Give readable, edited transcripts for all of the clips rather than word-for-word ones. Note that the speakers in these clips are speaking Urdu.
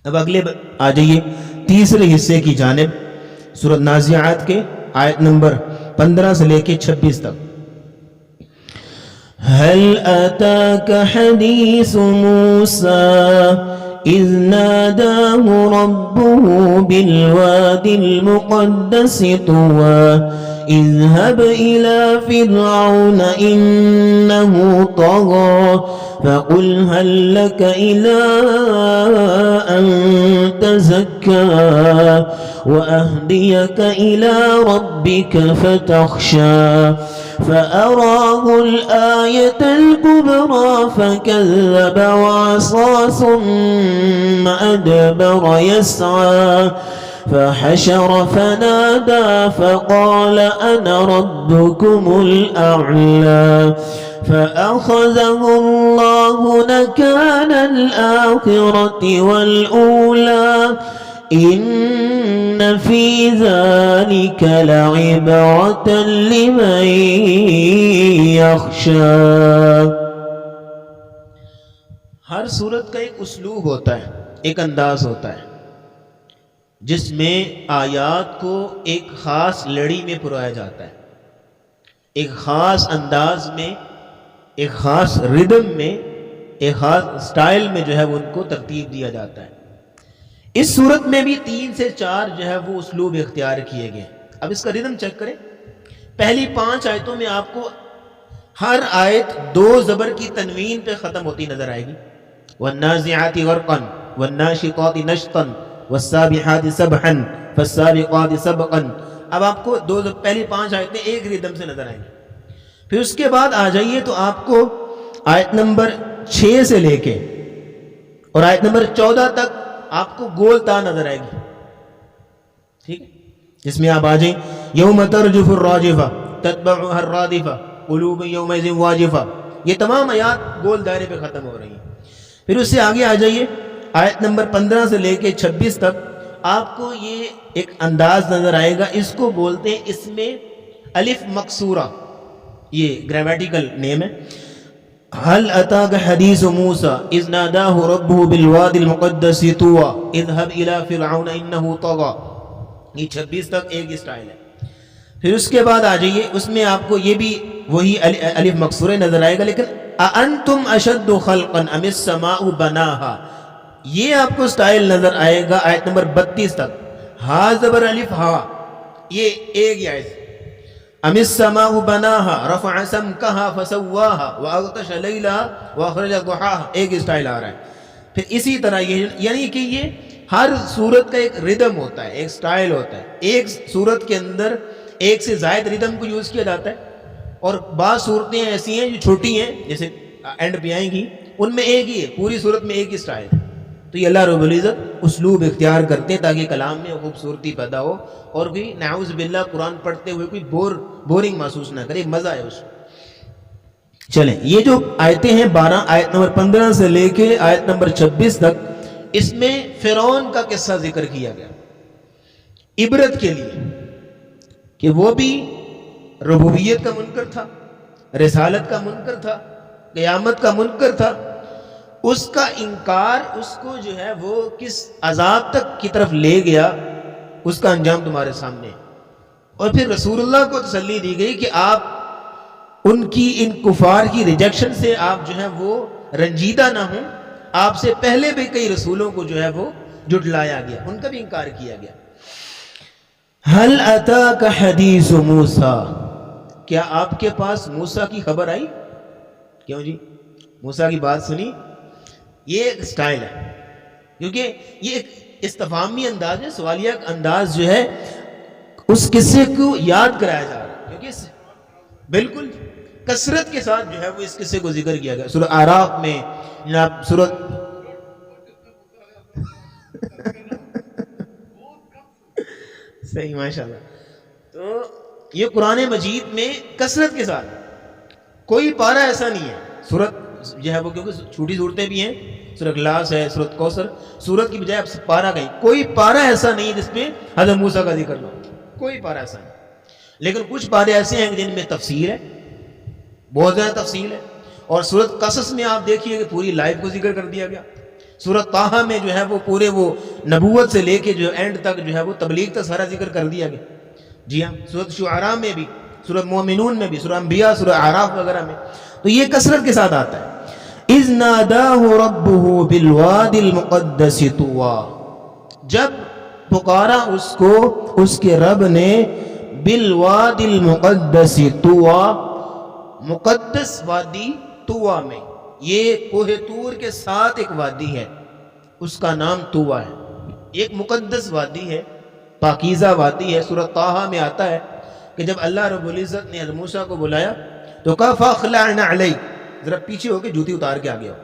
اب اگلے آ جائیے تیسرے حصے کی جانب، سورۃ نازعات کے آیت نمبر 15 سے لے کے 26 تک۔ هل أتاك حديث موسى إذ ناداه ربه بالوادي المقدس طوى اذهب إلى فرعون إنه طغى فقل هل لك إلى أن تزكى وأهديك إلى ربك فتخشى فأراه الآية الكبرى فكذب وعصى ثم أدبر يسعى فحشر فنادى فقال أنا ربكم الأعلى فأخذه الله نكال الآخرة والأولى إن في ذلك لعبرة لمن يخشى۔ ہر صورت کا ایک اسلوب ہوتا ہے، ایک انداز ہوتا ہے جس میں آیات کو ایک خاص لڑی میں پرویا جاتا ہے، ایک خاص انداز میں، ایک خاص ردم میں، ایک خاص سٹائل میں جو ہے وہ ان کو ترتیب دیا جاتا ہے۔ اس صورت میں بھی 3 سے 4 جو ہے وہ اسلوب اختیار کیے گئے۔ اب اس کا ردم چیک کریں، پہلی 5 آیتوں میں آپ کو ہر آیت 2 زبر کی تنوین پہ ختم ہوتی نظر آئے گی، والنازعات غرقا والناشطات نشطا والسابحات سبحا فالسابقات سبقا۔ اب آپ کو پہلی 5 آیتیں ایک ردم سے نظر آئیں گی۔ پھر اس کے بعد آ جائیے تو آپ کو آیت نمبر 6 سے لے کے اور آیت نمبر 14 تک آپ کو گول تا نظر آئے گی، ٹھیک ہے، جس میں آپ آ جائیں یوم ترجف الراجفہ تتبعها الرادفہ قلوب یومئذ واجفہ، یہ تمام آیات گول دائرے پہ ختم ہو رہی ہیں۔ پھر اس سے آگے آ جائیے آیت نمبر 15 سے لے کے 26 تک آپ کو یہ ایک انداز نظر آئے گا، اس کو بولتے ہیں اس میں الف مکسورہ، یہ گرامیٹیکل نیم ہے۔ هل أتاك حديث موسى إذ ناداه ربه بالوادي المقدس طوى اذهب إلى فرعون إنه طغى، یہ 26 تک ایک اسٹائل ہے۔ پھر اس کے بعد آ جائیے، اس میں آپ کو یہ بھی وہی الف مکسورہ نظر آئے گا، لیکن أأنتم أشد خلقا أم السماء بناها، یہ آپ کو اسٹائل نظر آئے گا آیت نمبر 32 تک۔ ہا زبر الف ہا، یہ ایک ہی آیت، ام السماء بناها رفع سمكها فسواها واغطش ليلها واخرج ضحاها، ایک اسٹائل آ رہا ہے۔ پھر اسی طرح یہ یعنی کہ یہ ہر صورت کا ایک ردم ہوتا ہے، ایک سٹائل ہوتا ہے، ایک صورت کے اندر ایک سے زائد ردم کو یوز کیا جاتا ہے، اور بعض صورتیں ایسی ہیں جو چھوٹی ہیں جیسے اینڈ پہ آئیں گی، ان میں ایک ہی ہے، پوری صورت میں ایک ہی سٹائل ہے۔ تو یہ اللہ رب العزت اسلوب اختیار کرتے ہیں تاکہ کلام میں خوبصورتی پیدا ہو اور کوئی نعوذ باللہ قرآن پڑھتے ہوئے کوئی بورنگ محسوس نہ کرے، مزہ آئے اس کو۔ چلیں، یہ جو آیتیں ہیں 12 آیت نمبر 15 سے لے کے آیت نمبر 26 تک، اس میں فرعون کا قصہ ذکر کیا گیا عبرت کے لیے کہ وہ بھی ربوبیت کا منکر تھا، رسالت کا منکر تھا، قیامت کا منکر تھا۔ اس کا انکار اس کو جو ہے وہ کس عذاب تک کی طرف لے گیا، اس کا انجام تمہارے سامنے۔ اور پھر رسول اللہ کو تسلی دی گئی کہ آپ ان کی ان کفار کی ریجیکشن سے آپ جو ہے وہ رنجیدہ نہ ہوں، آپ سے پہلے بھی کئی رسولوں کو جو ہے وہ جھٹلایا گیا، ان کا بھی انکار کیا گیا۔ هل اتاک حدیث موسیٰ، کیا آپ کے پاس موسیٰ کی خبر آئی؟ کیوں جی، موسیٰ کی بات سنی؟ یہ ایک سٹائل ہے، کیونکہ یہ ایک استفہامی انداز ہے، سوالیہ انداز جو ہے اس قصے کو یاد کرایا جا رہا ہے، کیونکہ بالکل کثرت کے ساتھ جو ہے وہ اس قصے کو ذکر کیا گیا سورہ اعراف میں، جناب سورہ صحیح ماشاءاللہ۔ تو یہ قرآن مجید میں کثرت کے ساتھ کوئی پارہ ایسا نہیں ہے، سورت جو ہے وہ کیونکہ چھوٹی صورتیں بھی ہیں، سورہ اخلاص ہے، سورۃ کوثر، سورت کی بجائے اب پارہ گئی، کوئی پارہ ایسا نہیں جس میں حضرت موسیٰ کا ذکر نہ ہو، کوئی پارہ ایسا نہیں۔ لیکن کچھ پارے ایسے ہیں جن میں تفصیل ہے، بہت زیادہ تفصیل ہے، اور سورۃ قصص میں آپ دیکھیے کہ پوری لائف کو ذکر کر دیا گیا، سورۃ طٰہٰ میں جو ہے وہ پورے وہ نبوت سے لے کے جو اینڈ تک جو ہے وہ تبلیغ تک سارا ذکر کر دیا گیا. جی ہاں، سورۃ شعراء میں بھی، سورۃ مومنون میں بھی، سورۃ انبیاء، سورۃ اعراف وغیرہ میں، تو یہ کثرت کے ساتھ آتا ہے. اذ ناداہ ربہ بالوادی المقدس طویٰ، جب پکارا اس کو اس کے رب نے بالوادی المقدس طویٰ، مقدس وادی طویٰ میں. یہ کوہ طور کے ساتھ ایک وادی ہے، اس کا نام طویٰ ہے. ایک مقدس وادی ہے، پاکیزہ وادی ہے. سورۃ طٰہٰ میں آتا ہے کہ جب اللہ رب العزت نے حضرت موسیٰ کو بلایا تو کہا فَاخْلَعْنَ عَلَيْكَ، ذرا پیچھے ہو کے جوتی اتار کے آگے آؤ.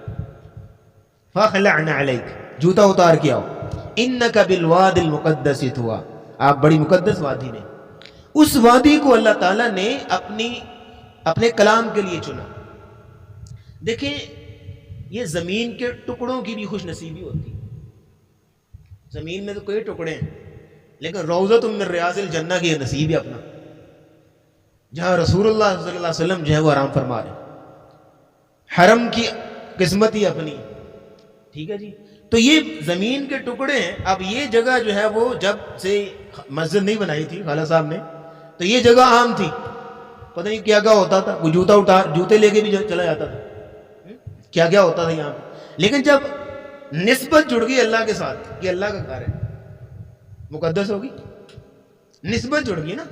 فَاخْلَعْنَ عَلَيْكَ، جوتا اتار کے آؤ. إِنَّكَ بِالْوَادِ الْمُقَدَّسِ طویٰ، آپ بڑی مقدس وادی میں. اس وادی کو اللہ تعالیٰ نے اپنے کلام کے لیے چنا. دیکھیں یہ زمین کے ٹکڑوں کی بھی خوش نصیبی ہوتی ہے. زمین میں تو کئی ٹکڑے ہیں، لیکن روضۃ من ریاض الجنہ کی یہ نصیب ہے اپنا، جہاں رسول اللہ صلی اللہ علیہ وسلم جو ہے وہ آرام فرما رہے. حرم کی قسمت ہی اپنی، ٹھیک ہے جی. تو یہ زمین کے ٹکڑے ہیں. اب یہ جگہ جو ہے وہ جب سے مسجد نہیں بنائی تھی خالہ صاحب نے، تو یہ جگہ عام تھی، پتہ نہیں کیا کیا ہوتا تھا. کوئی جوتے لے کے بھی چلا جاتا تھا، کیا کیا ہوتا تھا یہاں پہ. لیکن جب نسبت جڑ گئی اللہ کے ساتھ کہ اللہ کا گھر ہے، مقدس ہوگی، نسبت جڑ گئی نا،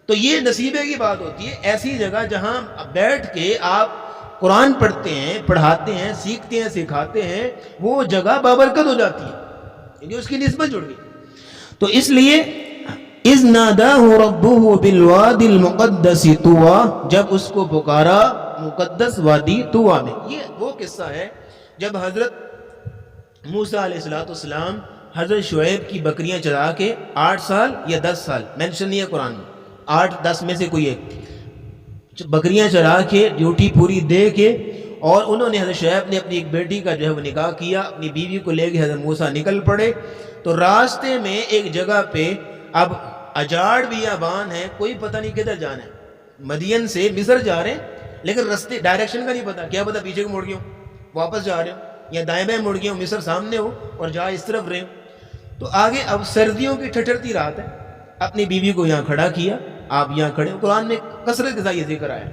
تو یہ نصیبے کی بات ہوتی ہے. ایسی جگہ جہاں بیٹھ کے آپ قرآن پڑھتے ہیں، پڑھاتے ہیں، سیکھتے ہیں، سکھاتے ہیں، وہ جگہ بابرکت ہو جاتی ہے کیونکہ اس کی نسبت جڑ گئی. تو اس لیے اذ ناداہ ربہ بالوادی المقدس طویٰ، جب اس کو پکارا مقدس وادی طویٰ میں. یہ وہ قصہ ہے جب حضرت موسیٰ علیہ السلام حضرت شعیب کی بکریاں چرا کے 8 سال یا 10 سال، مینشن نہیں ہے قرآن میں، 8-10 میں سے کوئی ایک، بکریاں چرا کے ڈیوٹی پوری دے کے، اور انہوں نے حضرت شعیب نے اپنی ایک بیٹی کا جو ہے وہ نکاح کیا، اپنی بیوی کو لے کے حضرت موسیٰ نکل پڑے. تو راستے میں ایک جگہ پہ اب اجاڑ بیابان ہے، کوئی پتہ نہیں کدھر جانا ہے. مدین سے مصر جا رہے ہیں لیکن رستے ڈائریکشن کا نہیں پتا، کیا پتا پیچھے کو مڑ گئے ہوں، واپس جا رہے ہوں، یا دائیں بائیں مڑ گئے ہوں، مصر سامنے ہو اور جہاں اس طرف رہے ہوں. تو آگے اب سردیوں کی ٹھٹرتی رات ہے، اپنی بیوی کو یہاں کھڑا کیا، آپ یہاں کھڑے ہو. قرآن میں کثرت کے ساتھ یہ ذکر آیا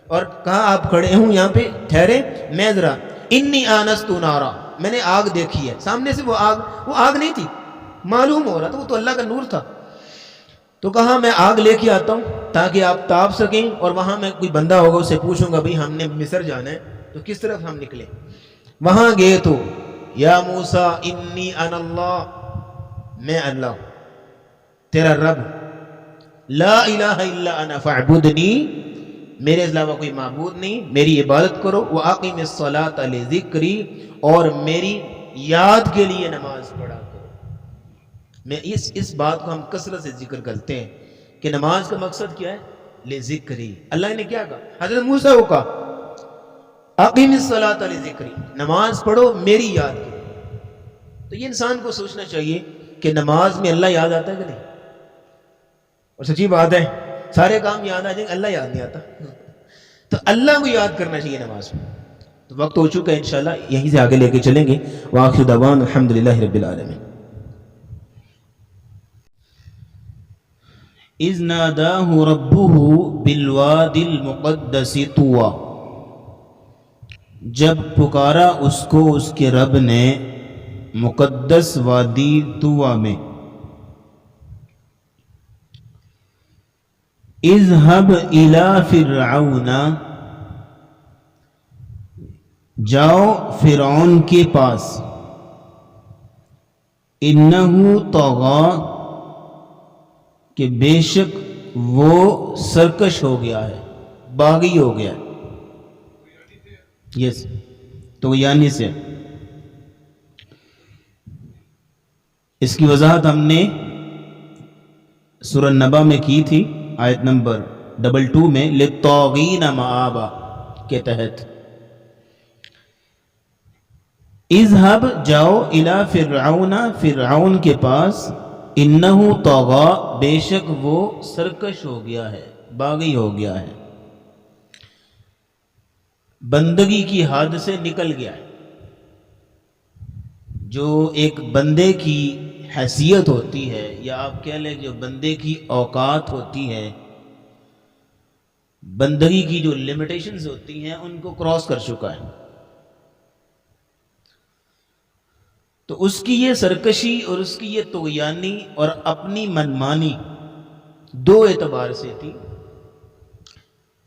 اور کہا آپ کھڑے ہوں یہاں پہ، ٹھہرے، میں ذرا انی آنست نارا، میں نے آگ دیکھی ہے. سامنے سے وہ آگ نہیں تھی، معلوم ہو رہا تھا وہ تو اللہ کا نور تھا. تو کہا میں آگ لے کے آتا ہوں تاکہ آپ تاپ سکیں، اور وہاں میں کوئی بندہ ہوگا اس سے پوچھوں گا بھئی ہم نے مصر جانا ہے تو کس طرف ہم نکلیں. وہاں گئے تو یا موسیٰ انی انا اللہ، میں اللہ تیرا رب، لا الہ الا انا فاعبدنی، میرے علاوہ کوئی معبود نہیں، میری عبادت کرو. واقم الصلاۃ لذکری، اور میری یاد کے لیے نماز پڑھا کرو. میں اس بات کو ہم کثرت سے ذکر کرتے ہیں کہ نماز کا مقصد کیا ہے، لذکری. اللہ نے کیا کہا، حضرت موسیٰ کو کہا اقیم الصلاۃ لذکری، نماز پڑھو میری یاد کے لیے. تو یہ انسان کو سوچنا چاہیے کہ نماز میں اللہ یاد آتا ہے کہ نہیں. اور سچی بات ہے سارے کام یاد آ جائیں گے، اللہ یاد نہیں آتا. تو اللہ کو یاد کرنا چاہیے نماز میں. تو وقت ہو چکا ہے، انشاءاللہ یہیں سے آگے لے کے چلیں گے. وآخر دعوانا الحمدللہ رب العالمین. اذ ناداہ ربہ بالوادی المقدس طویٰ، جب پکارا اس کو اس کے رب نے مقدس وادی طویٰ میں. اذهب الى فرعون، جاؤ فرعون کے پاس، انہ طغی، کہ بے شک وہ سرکش ہو گیا ہے، باغی ہو گیا ہے. یس تو یعنی سے اس کی وضاحت ہم نے سورہ نبا میں کی تھی، آیت نمبر 22 میں، للطاغین مآبا کے تحت. اذهب، جاؤ، الی فرعون، فرعون کے پاس، انہ طغی، بے شک وہ سرکش ہو گیا ہے، باغی ہو گیا ہے، بندگی کی حد سے نکل گیا ہے. جو ایک بندے کی حیثیت ہوتی ہے، یا آپ کہہ لیں جو بندے کی اوقات ہوتی ہے، بندگی کی جو لمیٹیشنز ہوتی ہیں، ان کو کراس کر چکا ہے. تو اس کی یہ سرکشی اور اس کی یہ طغیانی اور اپنی منمانی دو اعتبار سے تھی.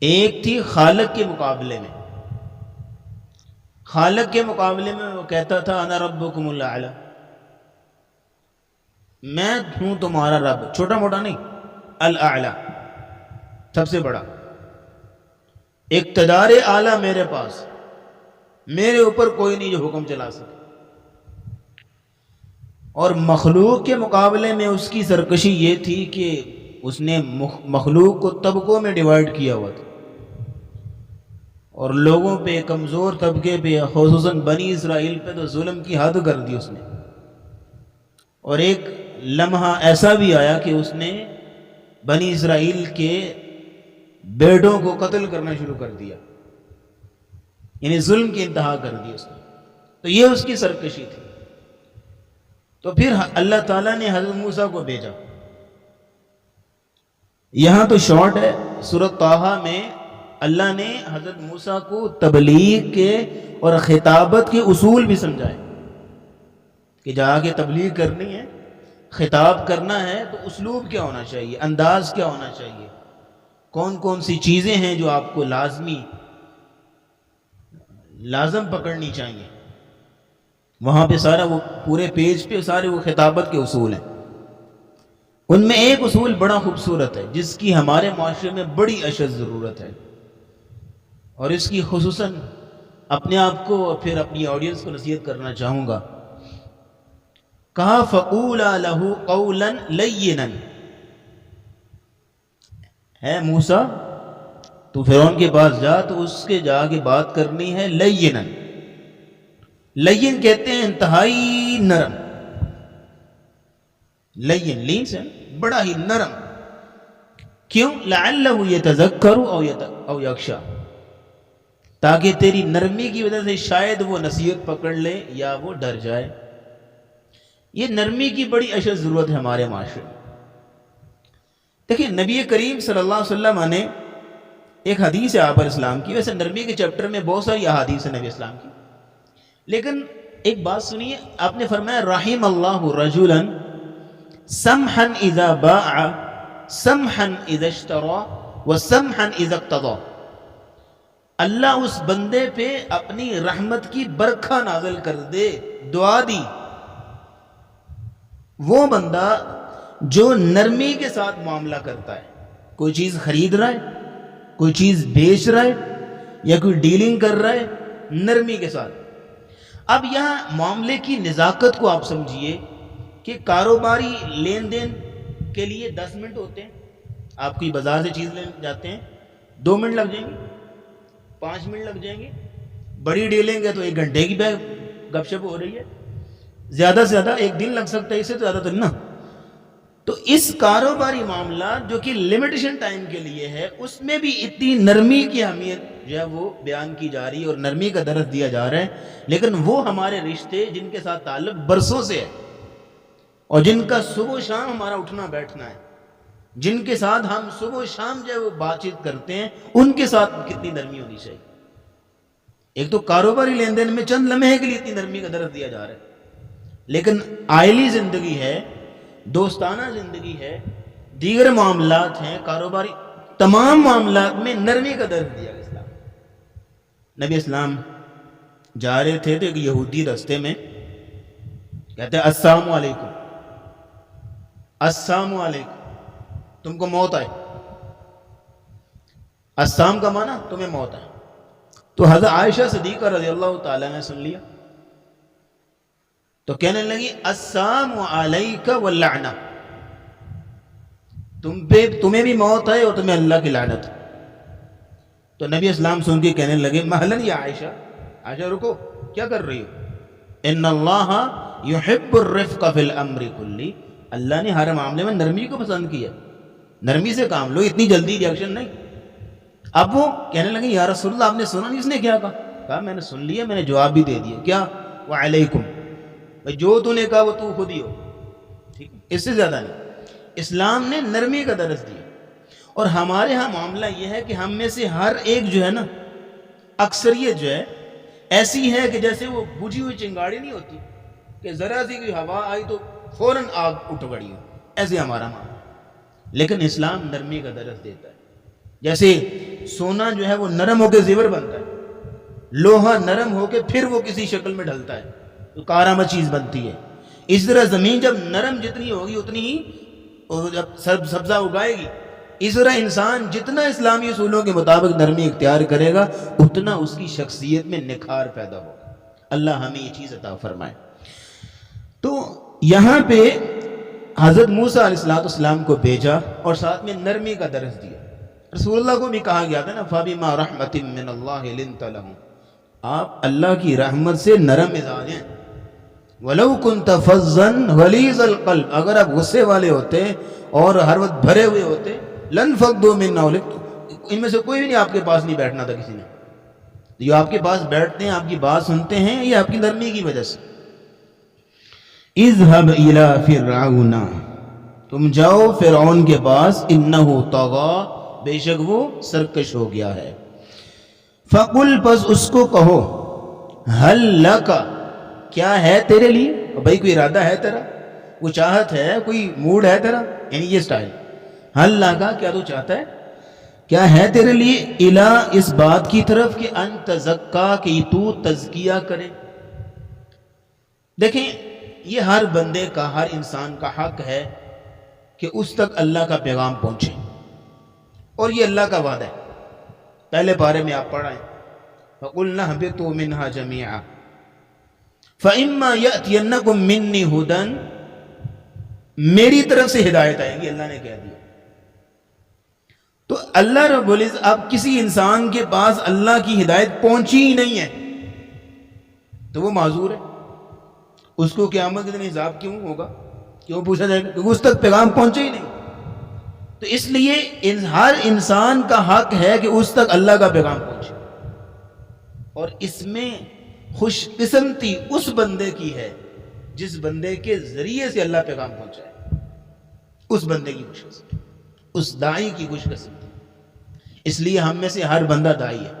ایک تھی خالق کے مقابلے میں. خالق کے مقابلے میں وہ کہتا تھا انا ربکم الاعلی، میں ہوں تمہارا رب، چھوٹا موٹا نہیں، الاعلی، سب سے بڑا، اقتدار اعلیٰ میرے پاس، میرے اوپر کوئی نہیں جو حکم چلا سکے. اور مخلوق کے مقابلے میں اس کی سرکشی یہ تھی کہ اس نے مخلوق کو طبقوں میں ڈیوائیڈ کیا ہوا تھا، اور لوگوں پہ، کمزور طبقے پہ، خصوصاً بنی اسرائیل پہ تو ظلم کی حد کر دی اس نے. اور ایک لمحہ ایسا بھی آیا کہ اس نے بنی اسرائیل کے بیٹوں کو قتل کرنا شروع کر دیا، یعنی ظلم کی انتہا کر دی اس نے. تو یہ اس کی سرکشی تھی. تو پھر اللہ تعالیٰ نے حضرت موسیٰ کو بھیجا. یہاں تو شارٹ ہے، سورۃ طٰہٰ میں اللہ نے حضرت موسیٰ کو تبلیغ کے اور خطابت کے اصول بھی سمجھائے کہ جا کے تبلیغ کرنی ہے، خطاب کرنا ہے تو اسلوب کیا ہونا چاہیے، انداز کیا ہونا چاہیے، کون کون سی چیزیں ہیں جو آپ کو لازم پکڑنی چاہیے. وہاں پہ سارا وہ پورے پیج پہ سارے وہ خطابت کے اصول ہیں. ان میں ایک اصول بڑا خوبصورت ہے جس کی ہمارے معاشرے میں بڑی اشد ضرورت ہے، اور اس کی خصوصاً اپنے آپ کو اور پھر اپنی آڈینس کو نصیحت کرنا چاہوں گا. کہا فَقُولَا لَهُ قَوْلًا لَيِّنًا، ہے موسیٰ تو فرعون کے پاس جا تو اس کے جا کے بات کرنی ہے لینا. لین کہتے ہیں انتہائی نرم، لین سے بڑا ہی نرم. کیوں؟ لعلہ یتذکر او یخشی، تاکہ تیری نرمی کی وجہ سے شاید وہ نصیحت پکڑ لے یا وہ ڈر جائے. یہ نرمی کی بڑی اشد ضرورت ہے ہمارے معاشرے میں. دیکھیں نبی کریم صلی اللہ علیہ وسلم نے ایک حدیث ہے آپ علیہ السلام کی، ویسے نرمی کے چیپٹر میں بہت ساری احادیث ہیں نبی اسلام کی، لیکن ایک بات سنیے. آپ نے فرمایا رحم اللہ رجلا سمحا اذا باع سمحا اذا اشترى وسمحا اذا اقتضى. اللہ اس بندے پہ اپنی رحمت کی برکھا نازل کر دے. دعا دی وہ بندہ جو نرمی کے ساتھ معاملہ کرتا ہے، کوئی چیز خرید رہا ہے، کوئی چیز بیچ رہا ہے، یا کوئی ڈیلنگ کر رہا ہے نرمی کے ساتھ. اب یہاں معاملے کی نزاکت کو آپ سمجھیے کہ کاروباری لین دین کے لیے 10 منٹ ہوتے ہیں. آپ کوئی بازار سے چیز لینے جاتے ہیں 2 منٹ لگ جائیں گے، 5 منٹ لگ جائیں گے. بڑی ڈیلنگ ہے تو 1 گھنٹے کی گپ شپ ہو رہی ہے، زیادہ سے زیادہ 1 دن لگ سکتا ہے، اس سے زیادہ تو نا. تو اس کاروباری معاملات جو کہ لمیٹیشن ٹائم کے لیے ہے، اس میں بھی اتنی نرمی کی اہمیت جو ہے وہ بیان کی جا رہی ہے اور نرمی کا درس دیا جا رہا ہے. لیکن وہ ہمارے رشتے جن کے ساتھ تعلق برسوں سے ہے اور جن کا صبح و شام ہمارا اٹھنا بیٹھنا ہے، جن کے ساتھ ہم صبح و شام جو ہے وہ بات چیت کرتے ہیں، ان کے ساتھ کتنی نرمی ہونی چاہیے. ایک تو کاروباری لین دین میں چند لمحے کے لیے اتنی نرمی کا درس دیا جا رہا ہے، لیکن آئلی زندگی ہے، دوستانہ زندگی ہے، دیگر معاملات ہیں، کاروباری تمام معاملات میں نرمی کا درس دیا اسلام. نبی اسلام جا رہے تھے تو ایک یہودی رستے میں کہتے ہیں السلام علیکم، السلام علیکم، تم کو موت آئے. السلام کا معنی تمہیں موت آئے. تو حضرت عائشہ صدیقہ رضی اللہ تعالیٰ نے سن لیا تو کہنے لگی السلام علیک واللعنہ، تمہیں بھی موت آئے اور تمہیں اللہ کی لعنت. تو نبی اسلام سن کے کہنے لگے مہلن یا عائشہ، عائشہ رکو، کیا کر رہی ہو؟ ان اللہ یحب الرفق فی الامر کلی، اللہ نے ہر معاملے میں نرمی کو پسند کیا، نرمی سے کام لو، اتنی جلدی ریاکشن نہیں. اب وہ کہنے لگے یا رسول اللہ آپ نے سنا نہیں اس نے کیا کہا؟ کہا میں نے سن لیا، میں نے جواب بھی دے دیا. کیا؟ وعلیکم، بھائی جو تو نے کہا وہ تو خود ہی ہو، ٹھیک ہے، اس سے زیادہ نہیں۔ اسلام نے نرمی کا درس دیا، اور ہمارے ہاں معاملہ یہ ہے کہ ہم میں سے ہر ایک جو ہے نا، اکثریت جو ہے ایسی ہے کہ جیسے وہ بجھی ہوئی چنگاڑی نہیں ہوتی کہ ذرا سی کوئی ہوا آئی تو فوراً آگ اٹھ پڑی ہو، ایسے ہمارا معاملہ۔ لیکن اسلام نرمی کا درس دیتا ہے۔ جیسے سونا جو ہے وہ نرم ہو کے زیور بنتا ہے، لوہا نرم ہو کے پھر وہ کسی شکل میں ڈھلتا ہے تو کارآمد چیز بنتی ہے، اس طرح زمین جب نرم جتنی ہوگی اتنی ہی جب سبزہ اگائے گی، اس طرح انسان جتنا اسلامی اصولوں کے مطابق نرمی اختیار کرے گا اتنا اس کی شخصیت میں نکھار پیدا ہوگا۔ اللہ ہمیں یہ چیز عطا فرمائے۔ تو یہاں پہ حضرت موسیٰ علیہ السلام کو بھیجا اور ساتھ میں نرمی کا درس دیا۔ رسول اللہ کو بھی کہا گیا تھا نا، فَبِمَا رَحْمَةٍ مِّنَ اللَّهِ لِنْتَ لَهُمْ، آپ اللہ کی رحمت سے نرم مزاج ہیں۔ وَلَوْ كُنْتَ فَظًّا غَلِيظَ الْقَلْبِ، اگر آپ غصے والے ہوتے اور ہر وقت بھرے ہوئے ہوتے، لَنْفَضُّوا مِنْ حَوْلِكَ، ان میں سے کوئی بھی نہیں آپ کے پاس نہیں بیٹھنا تھا کسی نے۔ جو آپ کے پاس بیٹھتے ہیں، آپ کی بات سنتے ہیں، یہ آپ کی نرمی کی وجہ سے۔ اذهب الى فرعون، تم جاؤ فرعون کے پاس، انه طغى، بے شک وہ سرکش ہو گیا ہے۔ فقل، پس اس کو کہو، هل لك، کیا ہے تیرے لیے، بھائی کوئی ارادہ ہے تیرا، کوئی چاہت ہے، کوئی موڈ ہے تیرا، یعنی یہ سٹائل، هل لك، کیا تو چاہتا ہے، کیا ہے تیرے لیے، الى، اس بات کی طرف کہ ان تزکا، کہ تو تزکیہ کرے۔ دیکھیں یہ ہر بندے کا، ہر انسان کا حق ہے کہ اس تک اللہ کا پیغام پہنچے، اور یہ اللہ کا وعدہ ہے۔ پہلے پارے میں آپ پڑھائیں، فَقُلْنَا اهْبِطُوا مِنْهَا جَمِيعًا فَإِمَّا يَأْتِيَنَّكُم مِّنِّي هُدًى، میری طرف سے ہدایت آئے گی، اللہ نے کہہ دیا۔ تو اللہ رب العزت، اب کسی انسان کے پاس اللہ کی ہدایت پہنچی ہی نہیں ہے تو وہ معذور ہے، اس کو قیامت کے دن حساب کیوں ہوگا، کیوں پوچھا جائے گا، کیونکہ اس تک پیغام پہنچے ہی نہیں۔ تو اس لیے ہر انسان کا حق ہے کہ اس تک اللہ کا پیغام پہنچے، اور اس میں خوش قسمتی اس بندے کی ہے جس بندے کے ذریعے سے اللہ پیغام پہنچائے، اس بندے کی خوش قسمتی، اس داعی کی خوش قسمتی۔ اس لیے ہم میں سے ہر بندہ داعی ہے،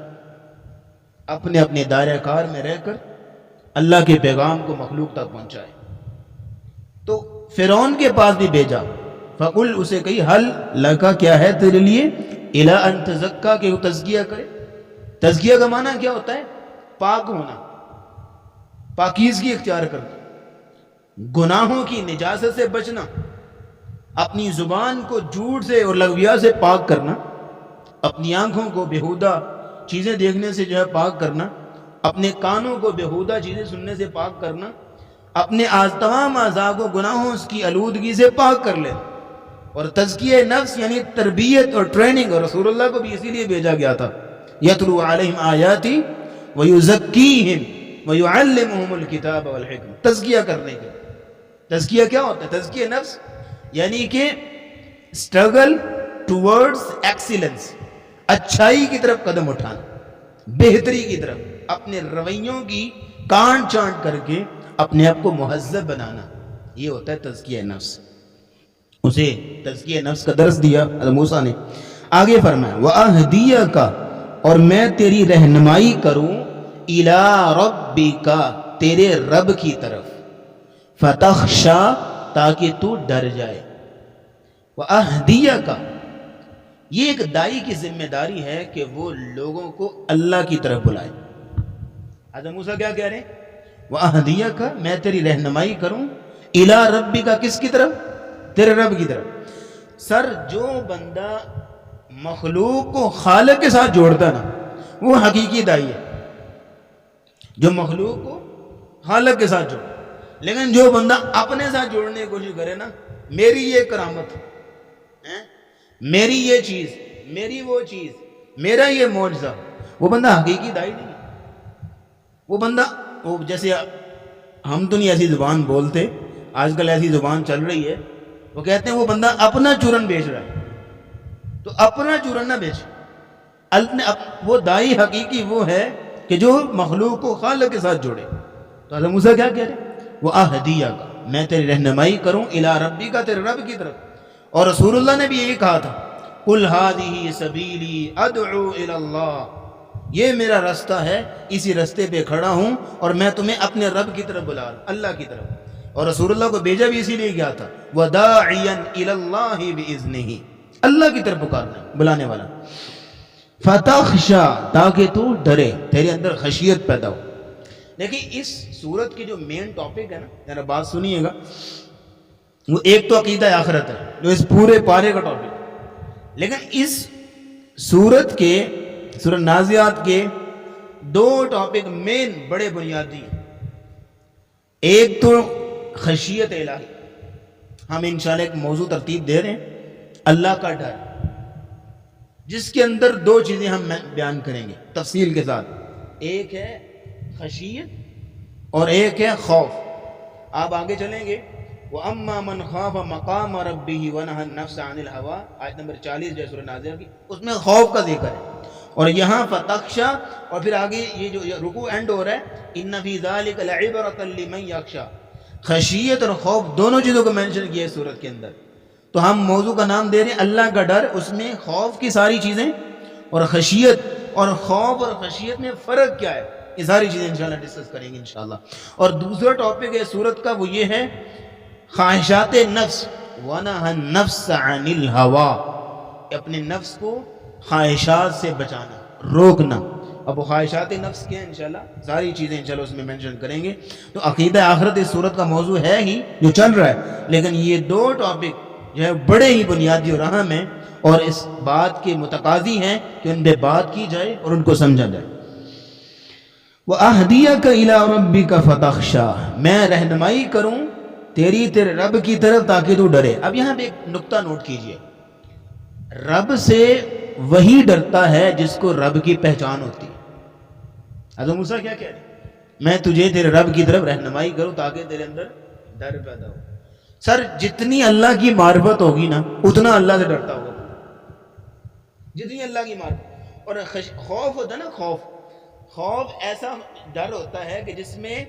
اپنے اپنے دائرہ کار میں رہ کر اللہ کے پیغام کو مخلوق تک پہنچائے۔ تو فرعون کے پاس بھی بھیجا، فقل، اسے کہی، حل لکا، کیا ہے تیرے لیے، الی ان تزکا، کہ وہ تزکیہ کرے۔ تزکیہ کا معنی کیا ہوتا ہے، پاک ہونا، پاکیزگی اختیار کرنا، گناہوں کی نجاست سے بچنا، اپنی زبان کو جھوٹ سے اور لغویات سے پاک کرنا، اپنی آنکھوں کو بیہودہ چیزیں دیکھنے سے جو ہے پاک کرنا، اپنے کانوں کو بیہودہ چیزیں سننے سے پاک کرنا، اپنے تمام اعضاء کو گناہوں کی آلودگی سے پاک کر لینا۔ اور تزکیہ نفس یعنی تربیت اور ٹریننگ، اور رسول اللہ کو بھی اسی لیے بھیجا گیا تھا، یتلو علیہم آیاتی ویزکیہم ویعلمہم الکتاب والحکمہ، تزکیہ کرنے کے۔ تزکیہ کیا ہوتا ہے، تزکیہ نفس یعنی کہ اسٹرگل ٹورڈز ایکسیلنس، اچھائی کی طرف قدم اٹھانا، بہتری کی طرف، اپنے رویوں کی کانٹ چانٹ کر کے اپنے آپ کو مہذب بنانا، یہ ہوتا ہے تزکیہ نفس۔ اسے تزکیہ نفس کا درس دیا حضرت موسیٰ نے۔ آگے فرمایا، وَأَهْدِيَكَ، اور میں تیری رہنمائی کروں، إِلَىٰ رَبِّكَ، تیرے رب کی طرف، فَتَخْشَىٰ، تاکہ تو ڈر جائے۔ وَأَهْدِيَكَ، یہ ایک داعی کی ذمہ داری ہے کہ وہ لوگوں کو اللہ کی طرف بلائے۔ حضرت موسیٰ کیا کہہ رہے ہیں، وَأَهْدِيَكَ، میں تیری رہنمائی کروں، إِلَىٰ رَبِّكَ، کس کی طرف، تیرے رب کی طرف۔ سر، جو بندہ مخلوق کو خالق کے ساتھ جوڑتا نا وہ حقیقی داعی ہے، جو مخلوق کو خالق کے ساتھ جوڑتا۔ لیکن جو بندہ اپنے ساتھ جوڑنے کی کوشش کرے نا، میری یہ کرامت ہے، میری یہ چیز، میری وہ چیز، میرا یہ معجزہ، وہ بندہ حقیقی داعی نہیں ہے۔ وہ بندہ، وہ جیسے ہم تو نہیں ایسی زبان بولتے، آج کل ایسی زبان چل رہی ہے، وہ کہتے ہیں وہ بندہ اپنا چورن بیچ رہا ہے، تو اپنا چورن نہ بیچ، وہ داعی حقیقی وہ ہے کہ جو مخلوق کو خالق کے ساتھ جوڑے۔ تو حضرت موسیٰ کیا کہہ رہے ہیں، وَأَهْدِيَكَ میں تیری رہنمائی کروں اِلَىٰ رَبِّكَ تیرے رب کی طرف. اور رسول اللہ نے بھی یہی کہا تھا قُلْ هَٰذِهِ سَبِيلِي أَدْعُو إِلَى اللَّهِ یہ میرا راستہ ہے, اسی راستے پہ کھڑا ہوں اور میں تمہیں اپنے رب کی طرف بلا رہا ہوں, اللہ کی طرف. اور رسول اللہ کو بھیجا بھی اسی لیے گیا تھا وَدَاعِيًا إِلَى اللَّهِ بِإِذْنِهِ اللہ کی طرف پکارنا, بلانے والا. فَتَخْشَىٰ تاکہ تو ڈرے, تیرے اندر خشیت پیدا ہو. دیکھیں اس سورت کی جو مین ٹاپک ہے نا, ذرا بات سنیے گا, وہ ایک تو عقیدہ آخرت ہے جو اس پورے پارے کا ٹاپک ہے, لیکن اس سورت کے سورہ نازعات کے دو ٹاپک مین بڑے بنیادی ہیں. ایک تو خشیت الہی, ہم انشاءاللہ ایک موضوع ترتیب دے رہے ہیں, اللہ کا ڈر, جس کے اندر دو چیزیں ہم بیان کریں گے تفصیل کے ساتھ. ایک ہے خشیت اور ایک ہے خوف. آپ آگے چلیں گے وَأَمَّا مَنْ خَافَ مَقَامَ رَبِّهِ وَنَهَى النَّفْسَ عَنِ الْهَوَىٰ آیت نمبر 40 جو سورہ نازعہ کی, اس میں خوف کا ذکر ہے. اور یہاں فتخشا, اور پھر آگے یہ جو رکوع اینڈ ہو رہا ہے ان فی ذلک لعبرۃ لمن یخشی, خشیت اور خوف دونوں چیزوں کو مینشن کیا ہے سورت کے اندر. تو ہم موضوع کا نام دے رہے ہیں اللہ کا ڈر, اس میں خوف کی ساری چیزیں اور خشیت, اور خوف اور خشیت میں فرق کیا ہے, یہ ساری چیزیں انشاءاللہ ڈسکس کریں گے انشاءاللہ. اور دوسرا ٹاپک ہے سورت کا وہ یہ ہے خواہشات نفس, وَنَهَى النَّفْسَ عَنِ الْهَوَىٰ اپنے نفس کو خواہشات سے بچانا, روکنا. اب وہ خواہشات نفس کے انشاءاللہ ساری چیزیں انشاءاللہ اس میں مینشن کریں گے. تو عقیدہ آخرت اس سورت کا موضوع ہے ہی جو چل رہا ہے, لیکن یہ دو ٹاپک جو ہے بڑے ہی بنیادی اور اہم ہیں, اور اس بات کے متقاضی ہیں کہ ان پہ بات کی جائے اور ان کو سمجھا جائے. وَأَهْدِيَكَ إِلَىٰ رَبِّكَ فَتَخْشَىٰ میں رہنمائی کروں تیرے رب کی طرف تاکہ تو ڈرے. اب یہاں پہ ایک نقطہ نوٹ کیجئے, رب سے وہی ڈرتا ہے جس کو رب کی پہچان ہوتی ہے. حضرت موسیٰ کیا کہہ رہے ہیں, میں تجھے تیرے رب کی طرف رہنمائی کروں تاکہ تیرے اندر ڈر پیدا ہو. سر جتنی اللہ کی معرفت ہوگی نا اتنا اللہ سے ڈرتا ہوگا, جتنی اللہ کی معرفت. اور خوف ہوتا ہے نا, خوف ایسا ڈر ہوتا ہے کہ جس میں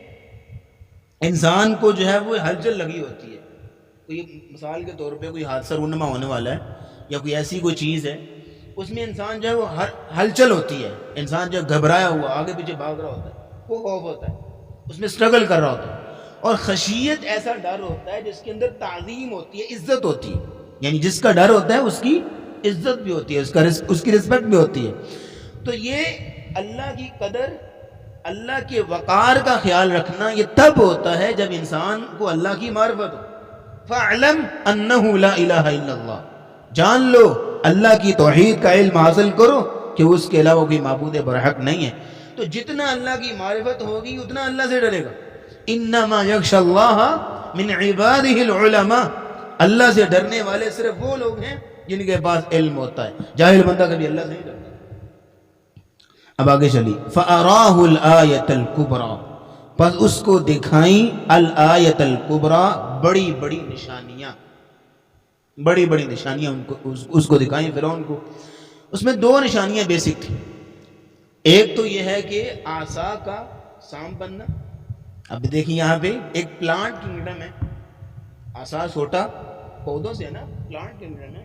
انسان کو جو ہے وہ ہلچل لگی ہوتی ہے. کوئی مثال کے طور پہ کوئی حادثہ رونما ہونے والا ہے یا کوئی ایسی کوئی چیز ہے, اس میں انسان جو ہے وہ ہلچل ہوتی ہے, انسان جو گھبرایا ہوا آگے پیچھے بھاگ رہا ہوتا ہے, وہ خوف ہوتا ہے, اس میں اسٹرگل کر رہا ہوتا ہے. اور خشیت ایسا ڈر ہوتا ہے جس کے اندر تعظیم ہوتی ہے, عزت ہوتی ہے, یعنی جس کا ڈر ہوتا ہے اس کی عزت بھی ہوتی ہے, اس کی رسپیکٹ بھی ہوتی ہے. تو یہ اللہ کی قدر, اللہ کے وقار کا خیال رکھنا یہ تب ہوتا ہے جب انسان کو اللہ کی معرفت ہو. فَاعْلَمْ أَنَّهُ لَا إِلَٰهَ إِلَّا اللَّهُ جان لو, اللہ کی توحید کا علم حاصل کرو کہ اس کے علاوہ کوئی معبود برحق نہیں ہے. تو جتنا اللہ کی معرفت ہوگی اتنا اللہ سے ڈرے گا. انما یخشی اللہ من عبادہ العلماء, اللہ سے ڈرنے والے صرف وہ لوگ ہیں جن کے پاس علم ہوتا ہے. جاہل بندہ کبھی اللہ سے نہیں ڈرتا. اب آگے چلی فَأَرَاهُ الْآيَةَ الْكُبْرَى پس اس کو دکھائیں الآیت الکبریٰ بڑی بڑی نشانیاں, بڑی بڑی نشانیاں اس کو دکھائیں فرعون کو. اس میں دو نشانیاں بیسک تھیں. ایک تو یہ ہے کہ عصا کا سانپ بننا. اب دیکھیں یہاں پہ ایک پلانٹ کنگڈم ہے, عصا چھوٹا پودوں سے ہے نا, پلانٹ کنگڈم ہے.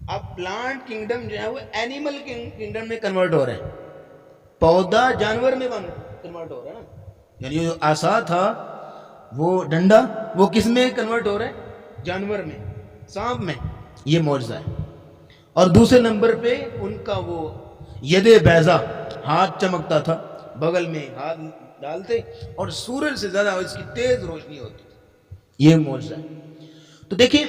اب پلانٹ کنگڈم جو ہے وہ اینیمل کنگڈم میں کنورٹ ہو رہا ہے, پودا جانور میں کنورٹ ہو رہا ہے نا. یعنی جو عصا تھا وہ ڈنڈا, وہ کس میں کنورٹ ہو رہا ہے, جانور میں, سانپ میں. یہ معجزہ ہے. اور دوسرے نمبر پہ ان کا وہ ید بیضا, ہاتھ چمکتا تھا, بغل میں ہاتھ ڈالتے اور سورج سے زیادہ اس کی تیز روشنی ہوتی تھی. یہ معجزہ ہے. تو دیکھیں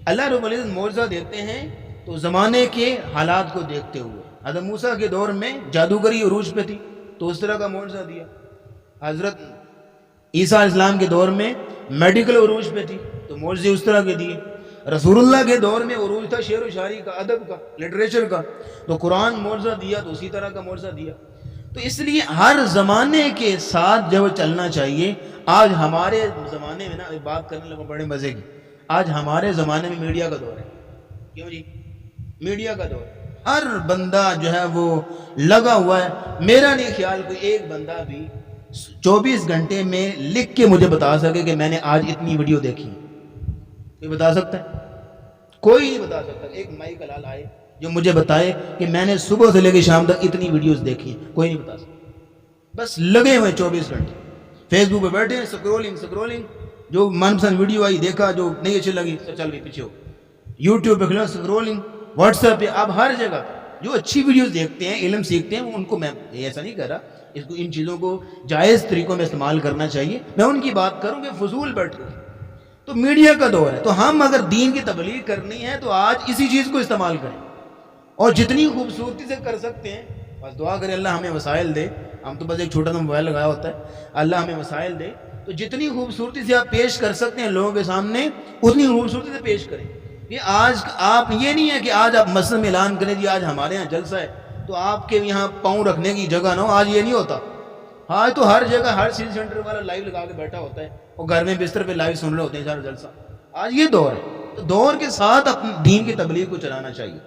اللہ رب العزت معجزہ دیتے ہیں تو زمانے کے حالات کو دیکھتے ہوئے. حضرت موسیٰ کے دور میں جادوگری عروج پہ تھی تو اس طرح کا معجزہ دیا. حضرت عیسیٰ علیہ السلام کے دور میں میڈیکل عروج پہ تھی تو معجزے اس طرح کے دیے. رسول اللہ کے دور میں عروج تھا شعر و شاعری کا, ادب کا, لٹریچر کا, تو قرآن معجزہ دیا تو اسی طرح کا معجزہ دیا. تو اس لیے ہر زمانے کے ساتھ جو چلنا چاہیے. آج ہمارے زمانے میں نا بات کرنے لگا بڑے مزے کی, آج ہمارے زمانے میں میڈیا کا دور ہے. کیوں جی, میڈیا کا دور, ہر بندہ جو ہے وہ لگا ہوا ہے. میرا نہیں خیال کوئی ایک بندہ بھی 24 گھنٹے میں لکھ کے مجھے بتا سکے کہ میں نے آج اتنی ویڈیو دیکھی؟ کوئی بتا سکتا ہے؟ کوئی نہیں بتا سکتا. ایک مائی کا لال آئے جو مجھے بتائے کہ میں نے صبح سے لے کے شام تک اتنی ویڈیوز دیکھی ہیں. کوئی نہیں بتا سکتا. بس لگے ہوئے 24 گھنٹے فیس بک پہ بیٹھے ہیں، سکرولنگ، جو من پسند ویڈیو آئی دیکھا، جو نہیں اچھی لگی چل گئی پیچھے ہو. یوٹیوب پہ کھلا سکرولنگ، واٹس ایپ پہ، آپ ہر جگہ جو اچھی ویڈیوز دیکھتے ہیں، علم سیکھتے ہیں، ان کو میں ایسا نہیں کہہ رہا، اس کو ان چیزوں کو جائز طریقوں میں استعمال کرنا چاہیے. میں ان کی بات کروں کہ فضول بیٹھ کر تو میڈیا کا دور ہے، تو ہم اگر دین کی تبلیغ کرنی ہے تو آج اسی چیز کو استعمال کریں اور جتنی خوبصورتی سے کر سکتے ہیں. بس دعا کریں اللہ ہمیں وسائل دے. ہم تو بس ایک چھوٹا سا موبائل لگایا ہوتا ہے، اللہ ہمیں وسائل دے تو جتنی خوبصورتی سے آپ پیش کر سکتے ہیں لوگوں کے سامنے اتنی خوبصورتی سے پیش کریں. یہ آج آپ یہ نہیں ہے کہ آج آپ مسجد میں اعلان کریں جی آج ہمارے یہاں جلسہ ہے تو آپ کے یہاں پاؤں رکھنے کی جگہ نہ ہو. آج یہ نہیں ہوتا. آج تو ہر جگہ ہر سیل سینٹر والا لائیو لگا کے بیٹھا ہوتا ہے اور گھر میں بستر پہ لائیو سن رہے ہوتے ہیں سارا جلسہ. آج یہ دور ہے، تو دور کے ساتھ اپنے دین کی تبلیغ کو چلانا چاہیے.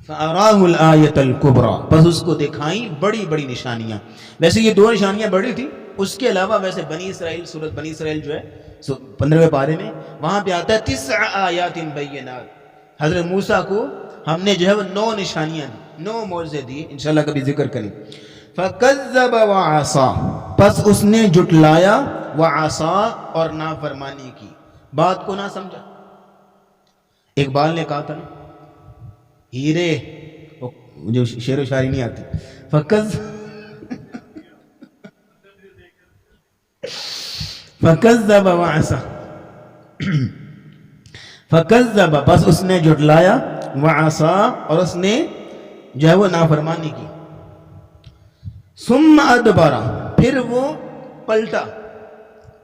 فَأَرَاهُ الْآيَةَ الْكُبْرَى، بس اس کو دکھائیں بڑی بڑی نشانیاں. ویسے یہ 2 نشانیاں بڑی تھی، اس کے علاوہ ویسے بنی اسرائیل، سورۃ بنی اسرائیل جو ہے 15ویں پارے میں وہاں پہ آتا ہے 9 آیات بینات. حضرت موسیٰ کو ہم نے جو ہے وہ 9 نشانیاں دی، 9 معجزے دیے، انشاءاللہ کبھی ذکر کریں. فَكَذَّبَ وَعَصَى، پس اس نے جھٹلایا، وَعَصَى اور نافرمانی کی، بات کو نہ سمجھا. اقبال نے کہا تھا نا ہیرے، جو شعر و شاعری نہیں آتی، فَكَذَّبَ وَعَصَى، فَكَذَّبَ بس اس نے جھٹلایا، وَعَصَى اور اس نے جو ہے وہ نافرمانی کی. ثُمَّ أَدْبَرَ پھر وہ پلٹا،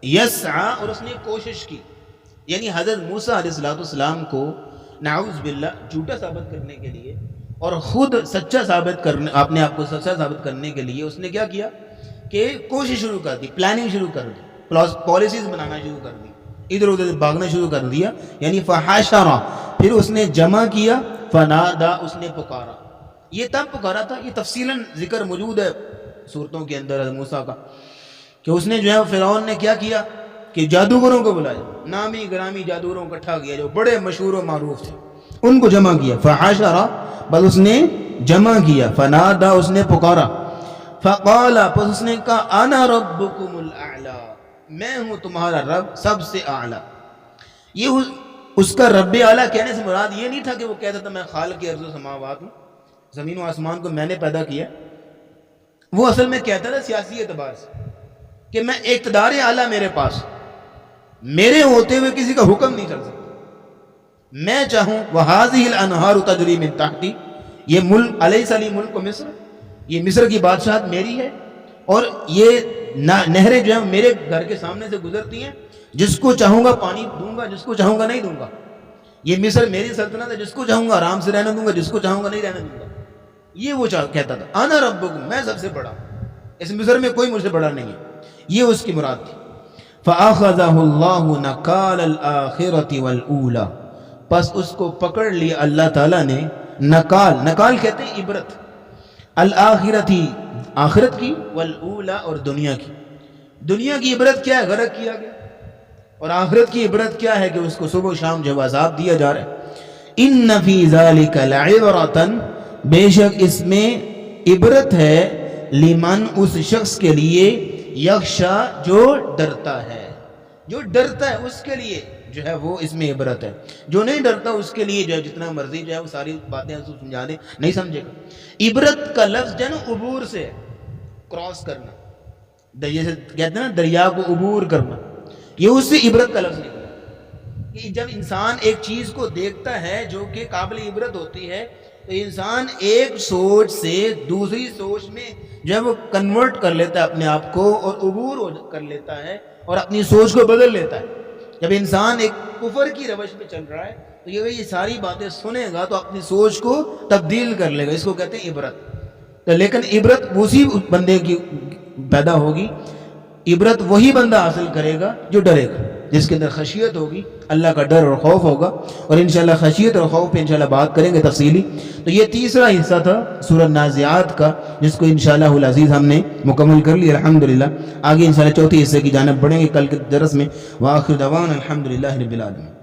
يَسْعَى اور اس نے کوشش کی. یعنی حضرت موسیٰ علیہ السلام کو نعوذ باللہ جھوٹا ثابت کرنے کے لیے اور خود سچا ثابت کرنے، اپنے آپ کو سچا ثابت کرنے کے لیے اس نے کیا کیا کہ کوشش شروع کر دی، پلاننگ شروع کر دی، پالیسیز بنانا شروع کر دی، ادھر ادھر بھاگنا شروع کر دیا. یعنی فحاشرا پھر اس نے جمع کیا، فنادا اس نے پکارا. یہ تب پکارا تھا، یہ تفصیلاً ذکر موجود ہے صورتوں کے اندر حضرت موسیٰ کا، کہ اس نے جو ہے فرعون نے کیا کیا کہ جادوگروں کو بلایا، نامی گرامی جادوگروں کو اکٹھا کیا جو بڑے مشہور و معروف تھے، ان کو جمع کیا. فحاشرا بس اس نے جمع کیا، فنادا اس نے پکارا، فقال پس اس نے کہا انا ربکم الاعلی، میں ہوں تمہارا رب سب سے اعلی. یہ اس کا رب اعلی کہنے سے مراد یہ نہیں تھا کہ وہ کہتا تھا میں خالق ارض و سماوات ہوں، زمین و آسمان کو میں نے پیدا کیا. وہ اصل میں کہتا تھا سیاسی اعتبار سے کہ میں اقتدار اعلیٰ میرے پاس، میرے ہوتے ہوئے کسی کا حکم نہیں چل سکتا. میں چاہوں وَهَذِهِ الْأَنْهَارُ تَجْرِي مِن تَحْتِي، یہ ملک علیہ علی ملک و مصر، یہ مصر کی بادشاہت میری ہے اور یہ نہریں جو ہیں میرے گھر کے سامنے سے گزرتی ہیں، جس کو چاہوں گا پانی دوں گا، جس کو چاہوں گا نہیں دوں گا. یہ مصر میری سلطنت ہے، جس کو چاہوں گا آرام سے رہنے دوں گا، جس کو چاہوں گا نہیں رہنے دوں گا. یہ وہ کہتا تھا انا ربکم، میں سب سے بڑا، اس مصر میں کوئی مجھ سے بڑا نہیں ہے. یہ اس کی مراد تھی. فَأَخَذَهُ اللَّهُ نَكَالَ الْآخِرَةِ وَالْأُولَى، پس اس کو پکڑ لیا اللہ تعالیٰ نے، نکال کہتے ہیں عبرت، الآخرتی آخرت کی، والأولا اور دنیا کی. دنیا کی عبرت کیا ہے؟ غرق کیا گیا. اور آخرت کی عبرت کیا ہے کہ اس کو صبح و شام جو عذاب دیا جا رہا ہے. ان فی ذلک لعبرۃ، بے شک اس میں عبرت ہے، لمن اس شخص کے لیے، یخشا جو ڈرتا ہے، جو ڈرتا ہے اس کے لیے جو ہے وہ اس میں عبرت ہے. جو نہیں ڈرتا اس کے لیے جو ہے جتنا مرضی جو ہے وہ ساری باتیں سمجھا دیں نہیں سمجھے گا. عبرت کا لفظ جو ہے نا عبور سے، کراس کرنا، جیسے کہتے ہیں نا دریا کو عبور کرنا، یہ اس سے عبرت کا لفظ نکلا. کہ جب انسان ایک چیز کو دیکھتا ہے جو کہ قابل عبرت ہوتی ہے تو انسان ایک سوچ سے دوسری سوچ میں جو ہے وہ کنورٹ کر لیتا ہے اپنے آپ کو اور عبور کر لیتا ہے اور اپنی سوچ کو بدل لیتا ہے. جب انسان ایک کفر کی روش میں چل رہا ہے تو یہ ساری باتیں سنے گا تو اپنی سوچ کو تبدیل کر لے گا. اس کو کہتے ہیں عبرت. لیکن عبرت اسی بندے کی پیدا ہوگی، عبرت وہی بندہ حاصل کرے گا جو ڈرے گا. جس کے اندر خشیت ہوگی، اللہ کا ڈر اور خوف ہوگا، اور انشاءاللہ خشیت اور خوف پہ انشاءاللہ بات کریں گے تفصیلی۔ تو یہ تیسرا حصہ تھا سورۃ نازعات کا، جس کو انشاءاللہ العزیز ہم نے مکمل کر لیا الحمدللہ۔ آگے انشاءاللہ چوتھے حصے کی جانب بڑھیں گے کل کے درس میں۔ وآخر دعوانا الحمدللہ رب العالمین۔